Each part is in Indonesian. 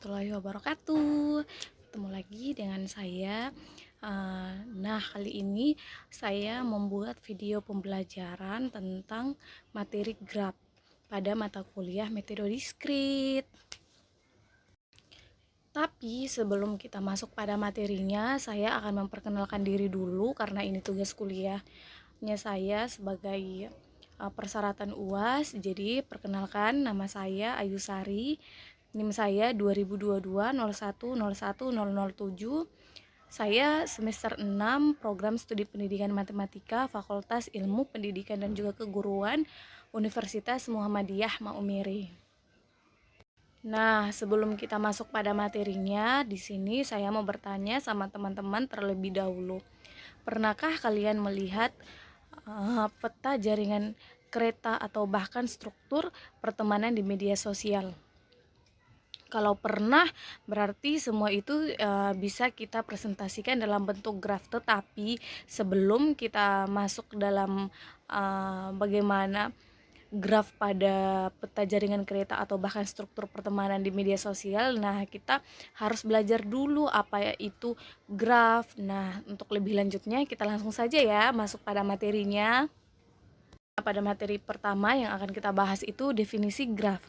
warahmatullahi wabarakatuh. Ketemu lagi dengan saya. Nah, kali ini saya membuat video pembelajaran tentang materi graf pada mata kuliah metode diskrit. Tapi sebelum kita masuk pada materinya, saya akan memperkenalkan diri dulu karena ini tugas kuliahnya saya sebagai persyaratan UAS. Jadi, perkenalkan, nama saya Ayu Sari. NIM saya 2022 0101 Saya semester 6 program studi pendidikan matematika Fakultas Ilmu Pendidikan dan juga Keguruan Universitas Muhammadiyah Maumere. Nah, sebelum kita masuk pada materinya, di sini saya mau bertanya sama teman-teman terlebih dahulu. Pernahkah kalian melihat peta jaringan kereta atau bahkan struktur pertemanan di media sosial? Kalau pernah, berarti semua itu bisa kita presentasikan dalam bentuk graf. Tetapi sebelum kita masuk dalam bagaimana graf pada peta jaringan kereta atau bahkan struktur pertemanan di media sosial, nah kita harus belajar dulu apa itu graf. Nah, untuk lebih lanjutnya kita langsung saja ya masuk pada materinya. Pada materi pertama yang akan kita bahas itu definisi graf.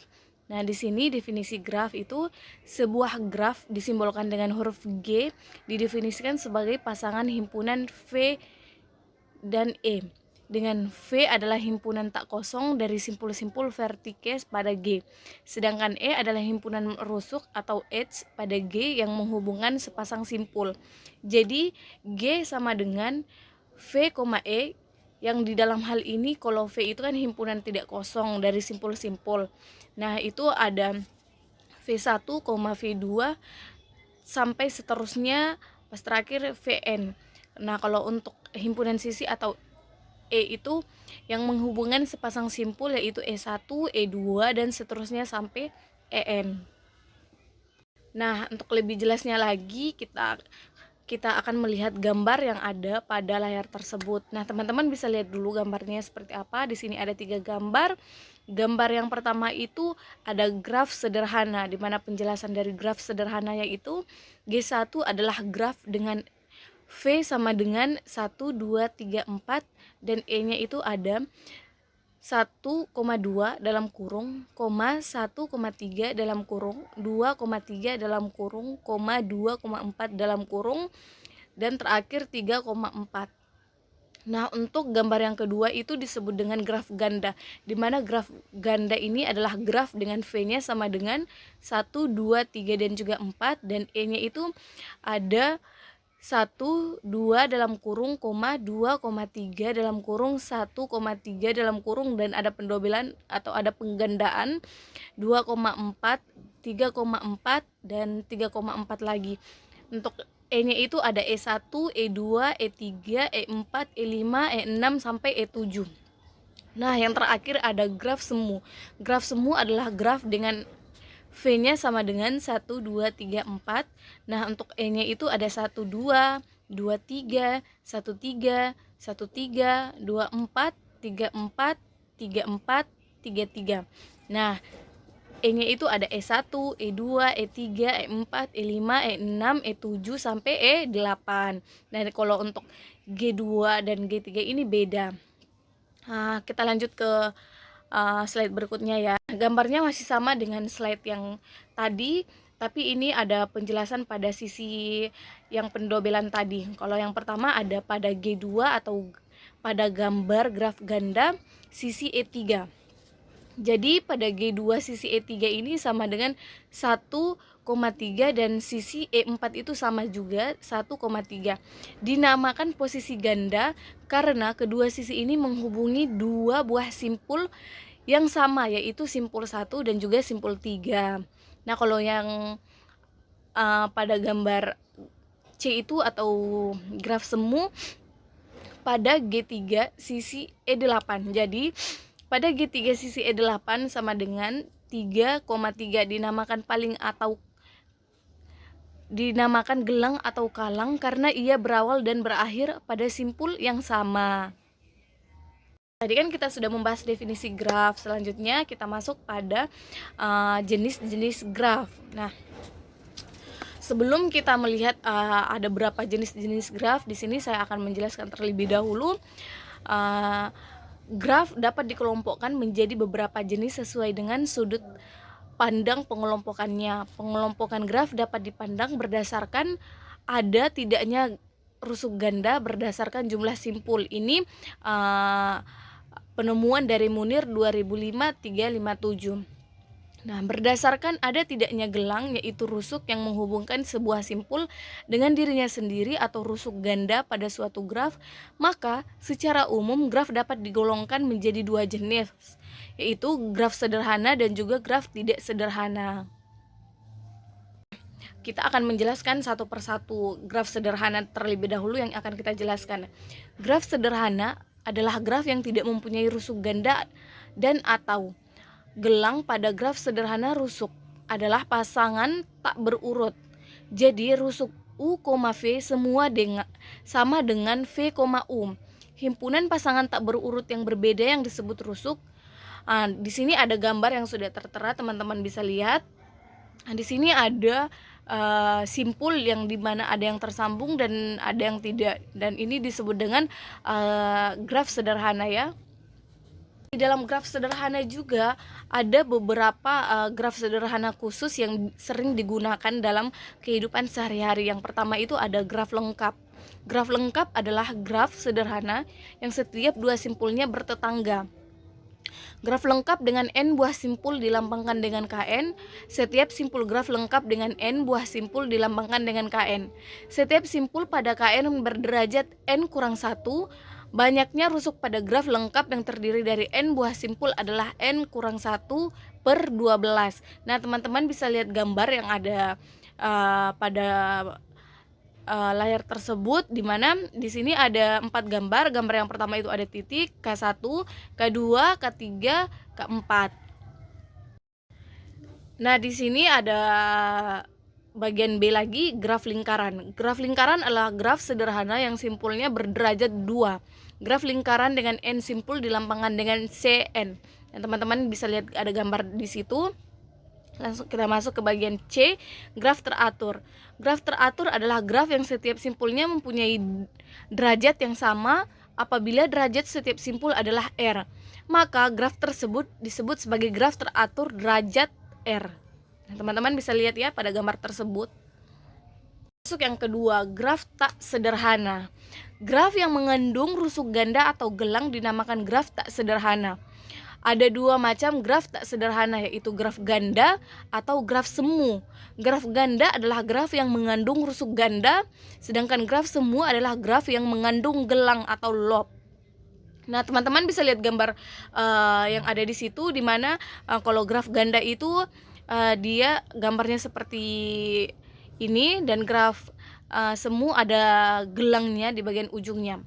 Nah, di sini definisi graf itu sebuah graf disimbolkan dengan huruf G, didefinisikan sebagai pasangan himpunan V dan E. Dengan V adalah himpunan tak kosong dari simpul-simpul vertikes pada G. Sedangkan E adalah himpunan rusuk atau edge pada G yang menghubungkan sepasang simpul. Jadi, G sama dengan V, E, yang di dalam hal ini kalau V itu kan himpunan tidak kosong dari simpul-simpul. Nah, itu ada V1, V2 sampai seterusnya pas terakhir Vn. Nah, kalau untuk himpunan sisi atau E itu yang menghubungkan sepasang simpul yaitu E1, E2 dan seterusnya sampai En. Nah, untuk lebih jelasnya lagi kita akan melihat gambar yang ada pada layar tersebut. Nah, teman-teman bisa lihat dulu gambarnya seperti apa. Di sini ada 3 gambar. Gambar yang pertama itu ada graf sederhana, di mana penjelasan dari graf sederhananya itu G1 adalah graf dengan V sama dengan 1, 2, 3, 4 dan E-nya itu ada 1,2 dalam kurung, 1,3 dalam kurung, 2,3 dalam kurung, 2,4 dalam kurung, dan terakhir 3,4. Nah, untuk gambar yang kedua itu disebut dengan graf ganda, di mana graf ganda ini adalah graf dengan V-nya sama dengan 1, 2, 3, dan juga 4, dan E-nya itu ada 1, 2 dalam kurung, 2,3 dalam kurung, 1,3 dalam kurung, dan ada pendobelan atau ada penggandaan 2,4, 3,4, dan 3,4 lagi. Untuk E-nya itu ada E1, E2, E3, E4, E5, E6 sampai E7. Nah, yang terakhir ada graf semu. Graf semu adalah graf dengan V-nya sama dengan 1, 2, 3, 4. Nah, untuk E-nya itu ada 1, 2, 2, 3, 1, 3, 1, 3, 2, 4, 3, 4, 3, 4, 3, 3. Nah, E-nya itu ada E1, E2, E3, E4, E5, E6, E7 sampai E8. Nah, kalau untuk G2 dan G3 ini beda. Nah, kita lanjut ke slide berikutnya ya. Gambarnya masih sama dengan slide yang tadi, tapi ini ada penjelasan pada sisi yang pendobelan tadi. Kalau yang pertama ada pada G2 atau pada gambar graf ganda sisi E3. Jadi pada G2 sisi E3 ini sama dengan 1,3 dan sisi E4 itu sama juga 1,3. Dinamakan posisi ganda karena kedua sisi ini menghubungi dua buah simpul yang sama, yaitu simpul 1 dan juga simpul 3. Nah, kalau yang pada gambar C itu atau graf semu pada G3 sisi E8. Jadi pada G3 sisi E8 sama dengan 3,3, dinamakan paling atau dinamakan gelang atau kalang karena ia berawal dan berakhir pada simpul yang sama. Tadi kan kita sudah membahas definisi graf. Selanjutnya kita masuk pada jenis-jenis graf. Nah, Sebelum kita melihat ada berapa jenis-jenis graf, di sini saya akan menjelaskan terlebih dahulu. Graf dapat dikelompokkan menjadi beberapa jenis sesuai dengan sudut pandang pengelompokannya. Pengelompokan graf dapat dipandang berdasarkan ada tidaknya rusuk ganda berdasarkan jumlah simpul. Ini penemuan dari Munir 2005-357. Nah, berdasarkan ada tidaknya gelang, yaitu rusuk yang menghubungkan sebuah simpul dengan dirinya sendiri atau rusuk ganda pada suatu graf, maka secara umum graf dapat digolongkan menjadi dua jenis, yaitu graf sederhana dan juga graf tidak sederhana. Kita akan menjelaskan satu persatu graf sederhana terlebih dahulu yang akan kita jelaskan. Graf sederhana adalah graf yang tidak mempunyai rusuk ganda dan atau gelang. Pada graf sederhana rusuk adalah pasangan tak berurut. Jadi rusuk U, V semua sama dengan V, U. Himpunan pasangan tak berurut yang berbeda yang disebut rusuk. Di sini ada gambar yang sudah tertera, teman-teman bisa lihat. Di sini ada simpul yang dimana ada yang tersambung dan ada yang tidak, dan ini disebut dengan graf sederhana ya. Di dalam graf sederhana juga ada beberapa graf sederhana khusus yang sering digunakan dalam kehidupan sehari-hari. Yang pertama itu ada graf lengkap. Graf lengkap adalah graf sederhana yang setiap dua simpulnya bertetangga. Graf lengkap dengan n buah simpul dilambangkan dengan Kn. Setiap simpul graf lengkap dengan n buah simpul dilambangkan dengan Kn. Setiap simpul pada Kn berderajat n kurang 1. Banyaknya rusuk pada graf lengkap yang terdiri dari n buah simpul adalah n kurang 1 per 12. Nah, teman-teman bisa lihat gambar yang ada pada layar tersebut, di mana di sini ada 4 gambar. Gambar yang pertama itu ada titik, K1, K2, K3, K4. Nah, di sini ada bagian B lagi, graf lingkaran. Graf lingkaran adalah graf sederhana yang simpulnya berderajat 2. Graf lingkaran dengan n simpul dilambangkan dengan Cn. Dan teman-teman bisa lihat ada gambar di situ. Langsung kita masuk ke bagian C, graf teratur. Graf teratur adalah graf yang setiap simpulnya mempunyai derajat yang sama apabila derajat setiap simpul adalah R. Maka graf tersebut disebut sebagai graf teratur derajat R. Teman-teman bisa lihat ya pada gambar tersebut. Masuk yang kedua, graf tak sederhana. Graf yang mengandung rusuk ganda atau gelang dinamakan graf tak sederhana. Ada dua macam graf tak sederhana, yaitu graf ganda atau graf semu. Graf ganda adalah graf yang mengandung rusuk ganda, sedangkan graf semu adalah graf yang mengandung gelang atau lob. Nah, teman-teman bisa lihat gambar yang ada di situ, di mana kalau graf ganda itu dia gambarnya seperti ini, dan graf semu ada gelangnya di bagian ujungnya.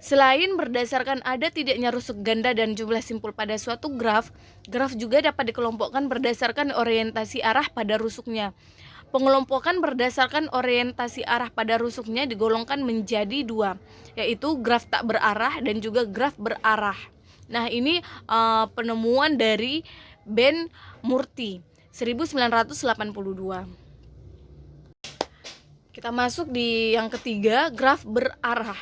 Selain berdasarkan ada tidaknya rusuk ganda dan jumlah simpul pada suatu graf, graf juga dapat dikelompokkan berdasarkan orientasi arah pada rusuknya. Pengelompokan berdasarkan orientasi arah pada rusuknya digolongkan menjadi dua, yaitu graf tak berarah dan juga graf berarah. Nah, ini penemuan dari Ben Murty 1982. Kita masuk di yang ketiga, graf berarah.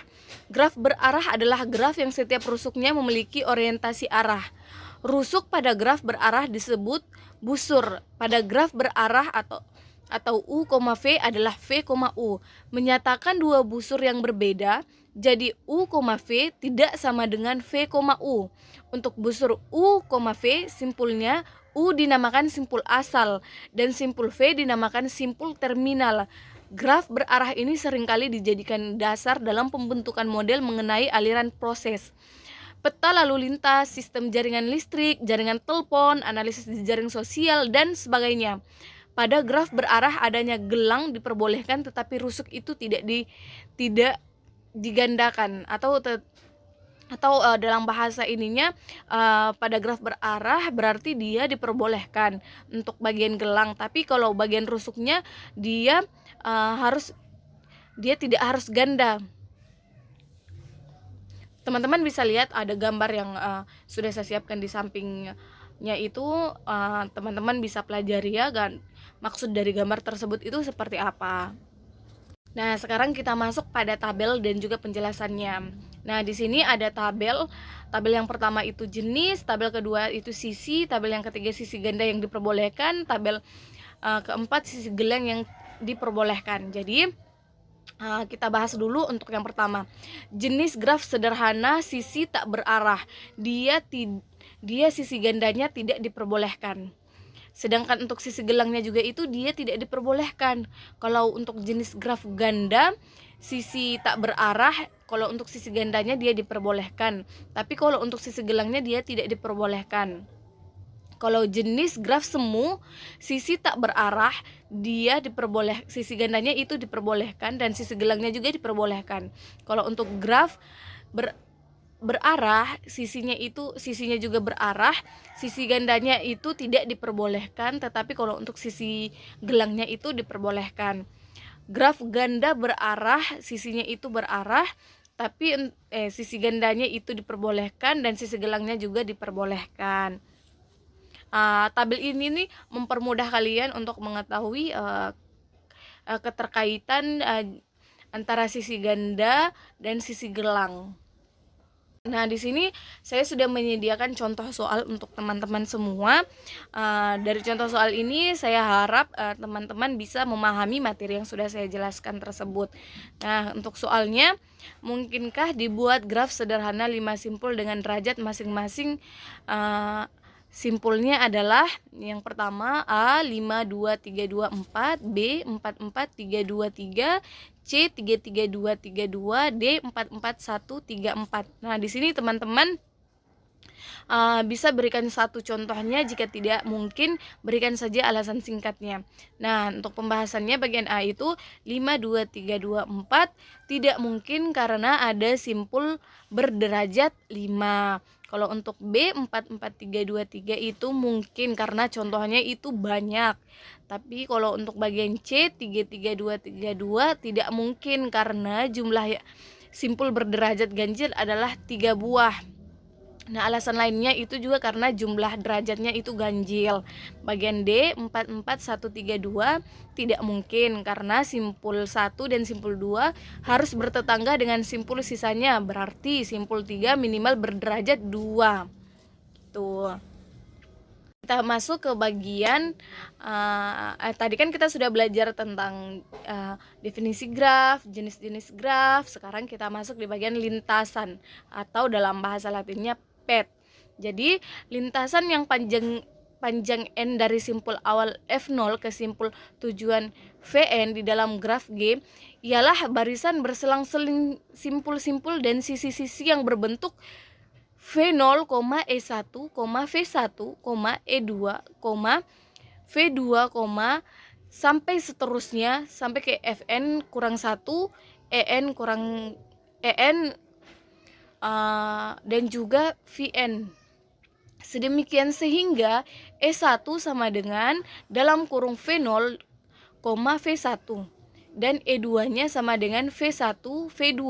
Graf berarah adalah graf yang setiap rusuknya memiliki orientasi arah. Rusuk pada graf berarah disebut busur. Pada graf berarah atau U, V adalah V, U. Menyatakan dua busur yang berbeda, jadi U, V tidak sama dengan V, U. Untuk busur U, V, simpulnya U dinamakan simpul asal dan simpul V dinamakan simpul terminal. Graf berarah ini seringkali dijadikan dasar dalam pembentukan model mengenai aliran proses, peta lalu lintas, sistem jaringan listrik, jaringan telepon, analisis di jaring sosial, dan sebagainya. Pada graf berarah adanya gelang diperbolehkan, tetapi rusuk itu tidak digandakan atau dalam bahasa ininya pada graf berarah berarti dia diperbolehkan untuk bagian gelang, tapi kalau bagian rusuknya dia tidak harus ganda. Teman-teman bisa lihat ada gambar yang sudah saya siapkan di samping gambarnya itu teman-teman bisa pelajari ya, maksud dari gambar tersebut itu seperti apa. Nah, sekarang kita masuk pada tabel dan juga penjelasannya. Nah, di sini ada tabel. Tabel yang pertama itu jenis, tabel kedua itu sisi, tabel yang ketiga sisi ganda yang diperbolehkan, tabel keempat sisi gelang yang diperbolehkan. Jadi, kita bahas dulu untuk yang pertama. Jenis graf sederhana sisi tak berarah. Dia sisi gandanya tidak diperbolehkan. Sedangkan untuk sisi gelangnya juga itu dia tidak diperbolehkan. Kalau untuk jenis graf ganda sisi tak berarah, kalau untuk sisi gandanya dia diperbolehkan. Tapi kalau untuk sisi gelangnya dia tidak diperbolehkan. Kalau jenis graf semu sisi tak berarah dia sisi gandanya itu diperbolehkan dan sisi gelangnya juga diperbolehkan. Kalau untuk graf berarah sisinya juga berarah, sisi gandanya itu tidak diperbolehkan, tetapi kalau untuk sisi gelangnya itu diperbolehkan. Graf ganda berarah sisinya itu berarah, tapi sisi gandanya itu diperbolehkan dan sisi gelangnya juga diperbolehkan. Tabel ini nih mempermudah kalian untuk mengetahui keterkaitan antara sisi ganda dan sisi gelang. Nah, di sini saya sudah menyediakan contoh soal untuk teman-teman semua. Dari contoh soal ini saya harap teman-teman bisa memahami materi yang sudah saya jelaskan tersebut. Nah, untuk soalnya, mungkinkah dibuat graf sederhana 5 simpul dengan derajat masing-masing? Simpulnya adalah yang pertama A 5 2 3 2 4, B 4 4 3 2 3, C 3 3 2 3 2, D 4 4 1 3 4. Nah, di sini teman-teman bisa berikan satu contohnya, jika tidak mungkin berikan saja alasan singkatnya. Nah, untuk pembahasannya bagian A itu 5 2 3 2 4 tidak mungkin karena ada simpul berderajat 5. Kalau untuk B 4 4 3 2 3 itu mungkin karena contohnya itu banyak. Tapi kalau untuk bagian C 3 3 2 3 2 tidak mungkin karena jumlah simpul berderajat ganjil adalah 3 buah. Nah, alasan lainnya itu juga karena jumlah derajatnya itu ganjil. Bagian D 4 4 1 3 2 tidak mungkin karena simpul 1 dan simpul 2 harus bertetangga dengan simpul sisanya. Berarti simpul 3 minimal berderajat 2. Tuh. Kita masuk ke bagian tadi kan kita sudah belajar tentang definisi graf, jenis-jenis graf. Sekarang kita masuk di bagian lintasan atau dalam bahasa Latinnya pet. Jadi lintasan yang panjang N dari simpul awal F0 ke simpul tujuan Vn di dalam graf G ialah barisan berselang-seling simpul-simpul dan sisi-sisi yang berbentuk V0, E1, V1, E2, V2, sampai seterusnya sampai ke Fn kurang 1, En kurang En dan juga Vn. Sedemikian sehingga E1 sama dengan dalam kurung V0, V1 dan E2-nya sama dengan V1, V2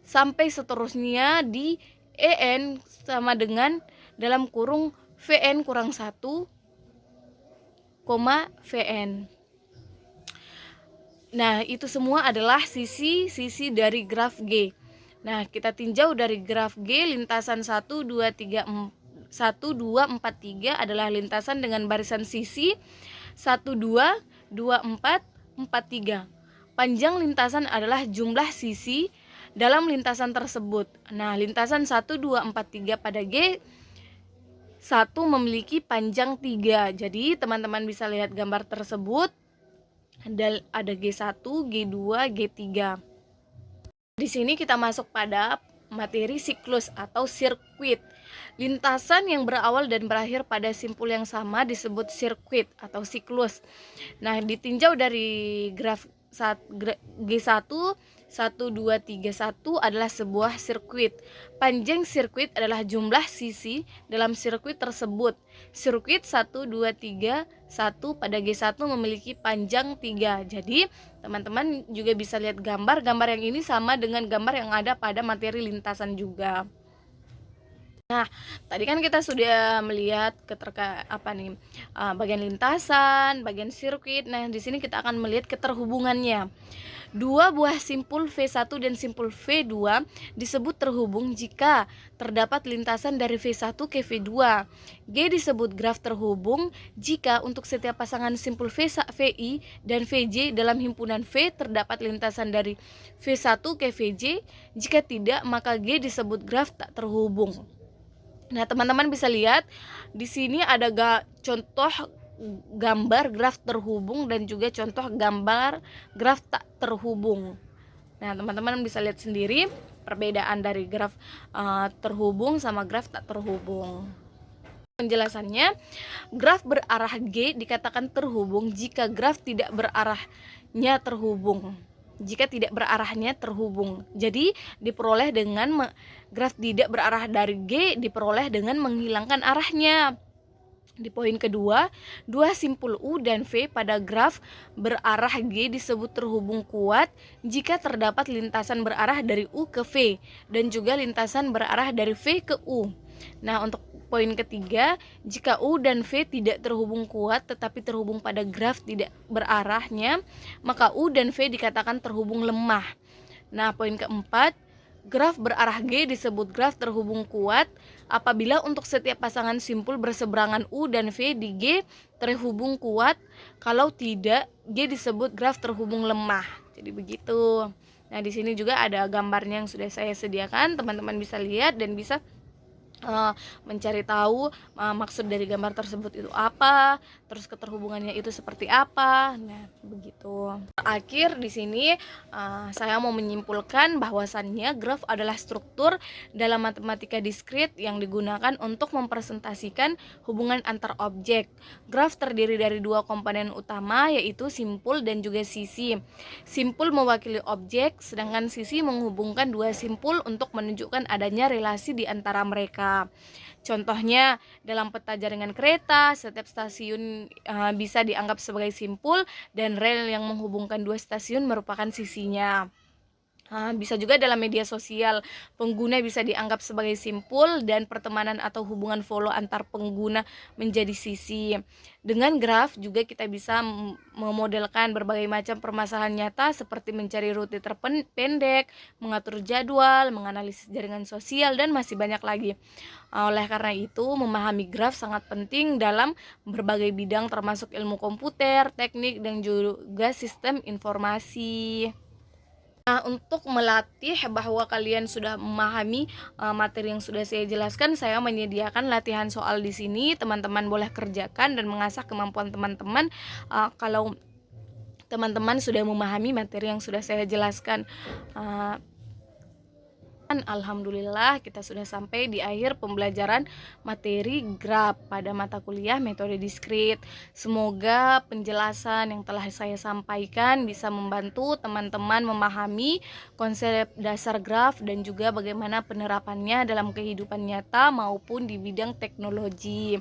sampai seterusnya di En sama dengan dalam kurung Vn kurang 1, Vn. Nah, itu semua adalah sisi-sisi dari graf G. Nah, kita tinjau dari graf G, lintasan 1 2 3 1 2 4 3 adalah lintasan dengan barisan sisi 1 2 2 4 4 3. Panjang lintasan adalah jumlah sisi dalam lintasan tersebut. Nah, lintasan 1 2 4 3 pada G 1 memiliki panjang 3. Jadi, teman-teman bisa lihat gambar tersebut. Ada G1, G2, G3. Di sini kita masuk pada materi siklus atau sirkuit. Lintasan yang berawal dan berakhir pada simpul yang sama disebut sirkuit atau siklus. Nah, ditinjau dari graf G1 1 2 3 1 adalah sebuah sirkuit. Panjang sirkuit adalah jumlah sisi dalam sirkuit tersebut. Sirkuit 1 2 3 1 pada G1 memiliki panjang 3. Jadi, teman-teman juga bisa lihat gambar yang ini sama dengan gambar yang ada pada materi lintasan juga. Nah, tadi kan kita sudah melihat bagian lintasan, bagian sirkuit. Nah, di sini kita akan melihat keterhubungannya. Dua buah simpul V1 dan simpul V2 disebut terhubung jika terdapat lintasan dari V1 ke V2. G disebut graf terhubung jika untuk setiap pasangan simpul VI dan VJ dalam himpunan V terdapat lintasan dari V1 ke VJ. Jika tidak, maka G disebut graf tak terhubung. Nah, teman-teman bisa lihat di sini ada contoh gambar graf terhubung dan juga contoh gambar graf tak terhubung. Nah, teman-teman bisa lihat sendiri perbedaan dari graf terhubung sama graf tak terhubung. Penjelasannya, graf berarah G dikatakan terhubung jika graf tidak berarahnya terhubung. Jika tidak berarahnya terhubung. Jadi diperoleh dengan graf tidak berarah dari G diperoleh dengan menghilangkan arahnya. Di poin kedua, dua simpul U dan V pada graf berarah G disebut terhubung kuat jika terdapat lintasan berarah dari U ke V dan juga lintasan berarah dari V ke U. Nah, untuk poin ketiga, jika U dan V tidak terhubung kuat tetapi terhubung pada graf tidak berarahnya, maka U dan V dikatakan terhubung lemah. Nah, poin keempat, graf berarah G disebut graf terhubung kuat apabila untuk setiap pasangan simpul berseberangan U dan V di G terhubung kuat. Kalau tidak, G disebut graf terhubung lemah. Jadi begitu. Nah, di sini juga ada gambarnya yang sudah saya sediakan. Teman-teman bisa lihat dan bisa mencari tahu maksud dari gambar tersebut itu apa, terus keterhubungannya itu seperti apa. Nah, begitu. Terakhir di sini saya mau menyimpulkan bahwasannya graf adalah struktur dalam matematika diskrit yang digunakan untuk mempresentasikan hubungan antar objek. Graf terdiri dari dua komponen utama, yaitu simpul dan juga sisi. Simpul mewakili objek, sedangkan sisi menghubungkan dua simpul untuk menunjukkan adanya relasi di antara mereka. Contohnya, dalam peta jaringan kereta, setiap stasiun bisa dianggap sebagai simpul dan rel yang menghubungkan dua stasiun merupakan sisinya. Bisa juga dalam media sosial, pengguna bisa dianggap sebagai simpul dan pertemanan atau hubungan follow antar pengguna menjadi sisi. Dengan graf juga kita bisa memodelkan berbagai macam permasalahan nyata seperti mencari rute terpendek, mengatur jadwal, menganalisis jaringan sosial, dan masih banyak lagi. Oleh karena itu, memahami graf sangat penting dalam berbagai bidang termasuk ilmu komputer, teknik, dan juga sistem informasi. Nah, untuk melatih bahwa kalian sudah memahami materi yang sudah saya jelaskan, saya menyediakan latihan soal di sini. Teman-teman boleh kerjakan dan mengasah kemampuan teman-teman kalau teman-teman sudah memahami materi yang sudah saya jelaskan. Alhamdulillah, kita sudah sampai di akhir pembelajaran materi graf pada mata kuliah metode diskrit. Semoga penjelasan yang telah saya sampaikan bisa membantu teman-teman memahami konsep dasar graf dan juga bagaimana penerapannya dalam kehidupan nyata maupun di bidang teknologi.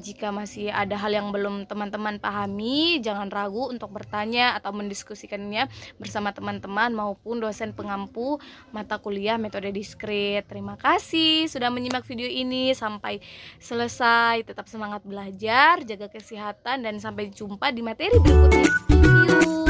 Jika masih ada hal yang belum teman-teman pahami, jangan ragu untuk bertanya atau mendiskusikannya bersama teman-teman maupun dosen pengampu mata kuliah metode diskrit. Terima kasih sudah menyimak video ini sampai selesai. Tetap semangat belajar, jaga kesehatan, dan sampai jumpa di materi berikutnya. See you.